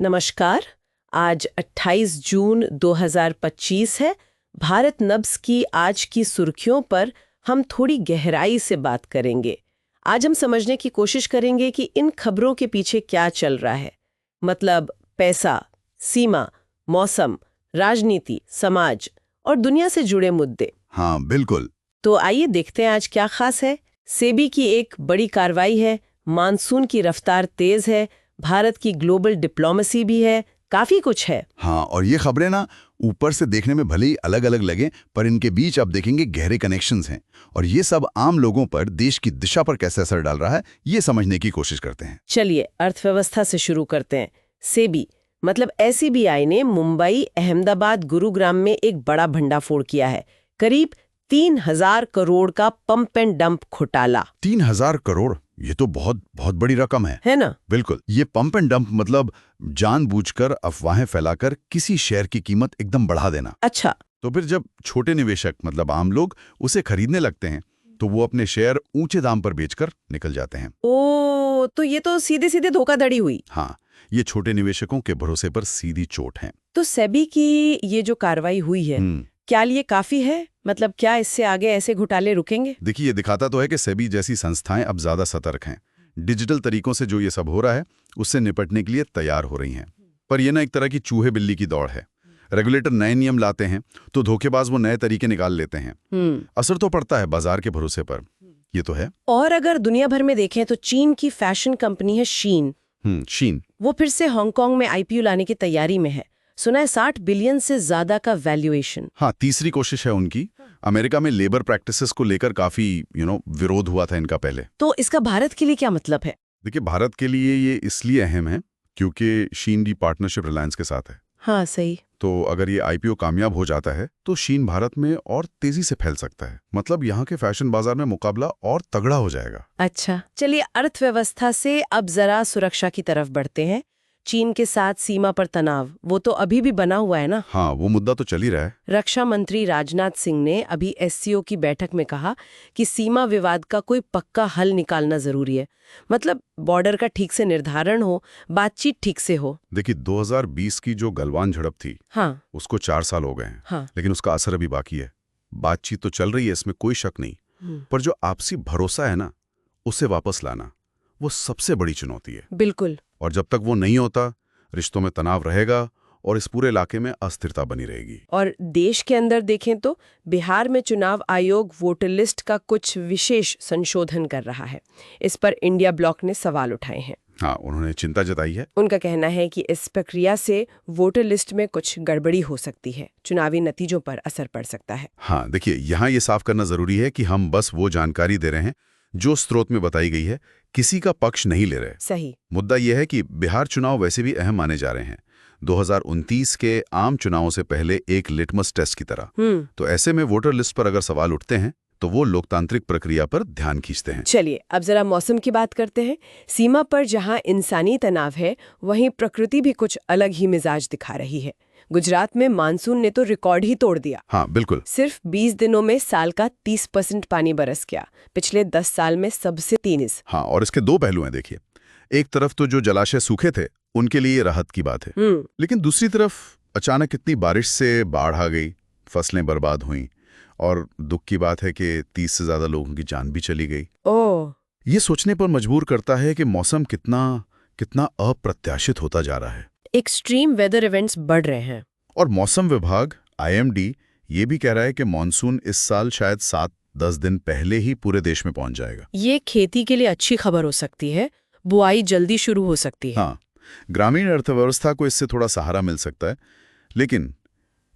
नमस्कार। आज 28 जून 2025 है। भारत नब्ज की आज की सुर्खियों पर हम थोड़ी गहराई से बात करेंगे। आज हम समझने की कोशिश करेंगे कि इन खबरों के पीछे क्या चल रहा है। मतलब पैसा, सीमा, मौसम, राजनीति, समाज और दुनिया से जुड़े मुद्दे। हाँ, बिल्कुल। तो आइए देखते हैं आज क्या खास है। सेबी की एक बड़ी कार्रवाई है, मानसून की रफ्तार तेज है, भारत की ग्लोबल डिप्लोमेसी भी है, काफी कुछ है। हाँ, और ये खबरें ना ऊपर से देखने में भले ही अलग अलग लगे, पर इनके बीच आप देखेंगे गहरे कनेक्शंस हैं। और ये सब आम लोगों पर, देश की दिशा पर कैसे असर डाल रहा है, ये समझने की कोशिश करते हैं। चलिए अर्थव्यवस्था से शुरू करते हैं। सेबी मतलब SEBI ने मुंबई, अहमदाबाद, गुरुग्राम में एक बड़ा भंडाफोड़ किया है। करीब 3000 करोड़ का पंप एंड डंप घोटाला। 3000 करोड़, ये तो बहुत बहुत बड़ी रकम है ना? बिल्कुल। ये पंप एंड डंप मतलब जानबूझकर अफवाहें फैलाकर किसी शेयर की कीमत एकदम बढ़ा देना। अच्छा। तो फिर जब छोटे निवेशक मतलब आम लोग उसे खरीदने लगते हैं, तो वो अपने शेयर ऊंचे दाम पर बेचकर निकल जाते हैं। ओ, तो ये तो सीधे सीधे धोखाधड़ी हुई। हाँ, ये छोटे निवेशकों के भरोसे पर सीधी चोट है। तो सेबी की ये जो कार्रवाई हुई है, क्या लिए काफी है? मतलब क्या इससे आगे ऐसे घोटाले रुकेंगे? देखिए, ये दिखाता तो है कि सेबी जैसी संस्थाएं अब ज्यादा सतर्क हैं। डिजिटल तरीकों से जो ये सब हो रहा है, उससे निपटने के लिए तैयार हो रही हैं। पर यह ना एक तरह की चूहे बिल्ली की दौड़ है। रेगुलेटर नए नियम लाते हैं तो धोखेबाज वो नए तरीके निकाल लेते हैं। असर तो पड़ता है बाजार के भरोसे पर, ये तो है। और अगर दुनिया भर में देखें तो चीन की फैशन कंपनी है शीन। शीन वो फिर से हांगकांग में IPO लाने की तैयारी में है। सुना है 60 बिलियन से ज्यादा का वैल्यूएशन। हाँ, तीसरी कोशिश है उनकी। अमेरिका में लेबर प्रैक्टिसेस को लेकर काफी विरोध हुआ था इनका पहले। तो इसका भारत के लिए क्या मतलब है? देखिए, भारत के लिए ये इसलिए अहम है क्योंकि शीन की पार्टनरशिप रिलायंस के साथ है। हाँ, सही। तो अगर ये IPO कामयाब हो जाता है तो शीन भारत में और तेजी से फैल सकता है। मतलब यहाँ के फैशन बाजार में मुकाबला और तगड़ा हो जाएगा। अच्छा, चलिए अर्थव्यवस्था से अब जरा सुरक्षा की तरफ बढ़ते हैं। चीन के साथ सीमा पर तनाव, वो तो अभी भी बना हुआ है ना? हाँ, वो मुद्दा तो चल ही रहा है। रक्षा मंत्री राजनाथ सिंह ने अभी SCO की बैठक में कहा कि सीमा विवाद का कोई पक्का हल निकालना जरूरी है। मतलब बॉर्डर का ठीक से निर्धारण हो, बातचीत ठीक से हो। देखिए, 2020 की जो गलवान झड़प थी, हाँ, उसको 4 साल हो गए हैं। हाँ। लेकिन उसका असर अभी बाकी है। बातचीत तो चल रही है, इसमें कोई शक नहीं, पर जो आपसी भरोसा है ना, उसे वापस लाना, वो सबसे बड़ी चुनौती है। बिल्कुल। और जब तक वो नहीं होता, रिश्तों में तनाव रहेगा और इस पूरे इलाके में अस्थिरता बनी रहेगी। और देश के अंदर देखें तो बिहार में चुनाव आयोग वोटर लिस्ट का कुछ विशेष संशोधन कर रहा है। इस पर इंडिया ब्लॉक ने सवाल उठाए हैं। हाँ, उन्होंने चिंता जताई है। उनका कहना है कि इस प्रक्रिया से वोटर लिस्ट में कुछ गड़बड़ी हो सकती है, चुनावी नतीजों पर असर पड़ सकता है। हाँ, देखिए, यहाँ ये साफ करना जरूरी है कि हम बस वो जानकारी दे रहे हैं जो स्रोत में बताई गई है, किसी का पक्ष नहीं ले रहे। सही। मुद्दा यह है कि बिहार चुनाव वैसे भी अहम माने जा रहे हैं, 2029 के आम चुनावों से पहले एक लिटमस टेस्ट की तरह। तो ऐसे में वोटर लिस्ट पर अगर सवाल उठते हैं तो वो लोकतांत्रिक प्रक्रिया पर ध्यान खींचते हैं। चलिए अब जरा मौसम की बात करते हैं। सीमा पर जहां इंसानी तनाव है, वहीं प्रकृति भी कुछ अलग ही मिजाज दिखा रही है। गुजरात में मानसून ने तो रिकॉर्ड ही तोड़ दिया। हाँ, बिल्कुल। सिर्फ 20 दिनों में साल का 30% पानी बरस गया, पिछले 10 साल में सबसे तेज। हाँ, और इसके दो पहलू हैं। देखिए, एक तरफ तो जो जलाशय सूखे थे उनके लिए राहत की बात है, लेकिन दूसरी तरफ अचानक इतनी बारिश से बाढ़ आ गई, फसलें बर्बाद हुईं, और दुख की बात है कि 30 से ज्यादा लोगों की जान भी चली गई। ये सोचने पर मजबूर करता है कि मौसम कितना कितना अप्रत्याशित होता जा रहा है। एक्सट्रीम वेदर इवेंट्स बढ़ रहे हैं। और मौसम विभाग IMD ये भी कह रहा है कि मानसून इस साल शायद 7-10 दिन पहले ही पूरे देश में पहुंच जाएगा। ये खेती के लिए अच्छी खबर हो सकती है, बुआई जल्दी शुरू हो सकती है। हाँ, ग्रामीण अर्थव्यवस्था को इससे थोड़ा सहारा मिल सकता है, लेकिन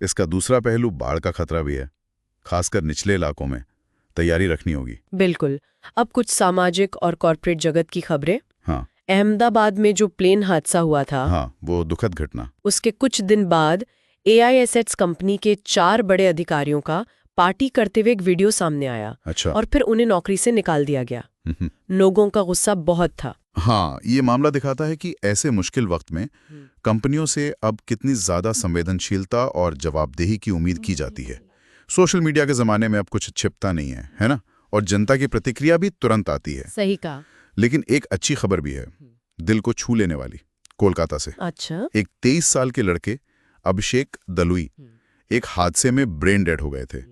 इसका दूसरा पहलू बाढ़ का खतरा भी है। खासकर निचले इलाकों में तैयारी रखनी होगी। बिल्कुल। अब कुछ सामाजिक और कॉर्पोरेट जगत की खबरें। हाँ, अहमदाबाद में जो प्लेन हादसा हुआ था, हाँ, वो दुखद घटना। उसके कुछ दिन बाद AI एसेट्स कंपनी के 4 बड़े अधिकारियों का पार्टी करते हुए एक वीडियो सामने आया। अच्छा। और फिर उन्हें नौकरी से निकाल दिया गया। लोगों का गुस्सा बहुत था। हाँ, ये मामला दिखाता है कि ऐसे मुश्किल वक्त में कंपनियों से अब कितनी ज्यादा संवेदनशीलता और जवाबदेही की उम्मीद की जाती है। सोशल मीडिया के जमाने में अब कुछ छिपता नहीं है ना? और जनता की प्रतिक्रिया भी तुरंत आती है। सही कहा। लेकिन एक अच्छी खबर भी है, दिल को छू लेने वाली। कोलकाता से। अच्छा। एक 23 साल के लड़के अभिषेक दलुई एक हादसे में ब्रेन डेड हो गए थे।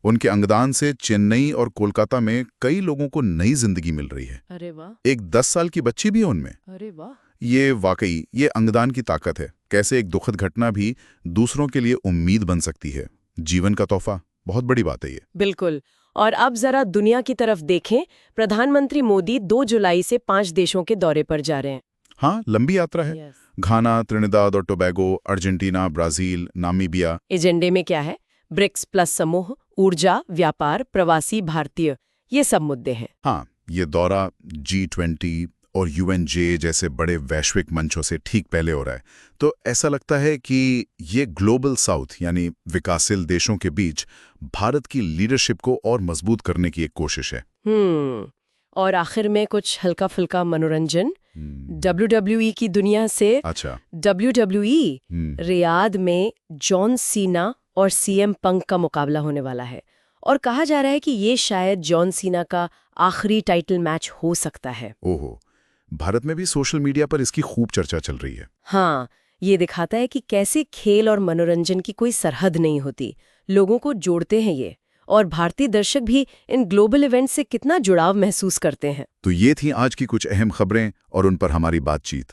उनके अंगदान से चेन्नई और कोलकाता में कई लोगों को नई जिंदगी मिल रही है। अरे वाह। एक 10 साल की बच्ची भी है उनमें। अरे वाह। ये अंगदान की ताकत है। कैसे एक दुखद घटना भी दूसरों के लिए उम्मीद बन सकती है। जीवन का तोहफा, बहुत बड़ी बात है ये। बिल्कुल। और अब जरा दुनिया की तरफ देखें। प्रधानमंत्री मोदी 2 जुलाई से 5 देशों के दौरे पर जा रहे हैं। हाँ, लंबी यात्रा है। घाना, त्रिनिदाद और टोबैगो, अर्जेंटीना, ब्राजील, नामीबिया। एजेंडे में क्या है? ब्रिक्स प्लस समूह, ऊर्जा, व्यापार, प्रवासी भारतीय, ये सब मुद्दे हैं। हाँ, ये दौरा G20 और UNJ जैसे बड़े वैश्विक मंचों से ठीक पहले हो रहा है। तो ऐसा लगता है कि ये ग्लोबल साउथ यानी विकासशील देशों के बीच भारत की लीडरशिप को और मजबूत करने की एक कोशिश है। और आखिर में कुछ हल्का फुल्का मनोरंजन। WWE की दुनिया से। अच्छा। WWE रियाद में जॉन सीना और CM पंक का मुकाबला होने वाला है और कहा जा रहा है कि ये शायद जॉन सीना का आखिरी टाइटल मैच हो सकता है। ओहो, भारत में भी सोशल मीडिया पर इसकी खूब चर्चा चल रही है। हाँ, ये दिखाता है कि कैसे खेल और मनोरंजन की कोई सरहद नहीं होती, लोगों को जोड़ते हैं ये, और भारतीय दर्शक भी इन ग्लोबल इवेंट से कितना जुड़ाव महसूस करते हैं। तो ये थी आज की कुछ अहम खबरें और उन पर हमारी बातचीत।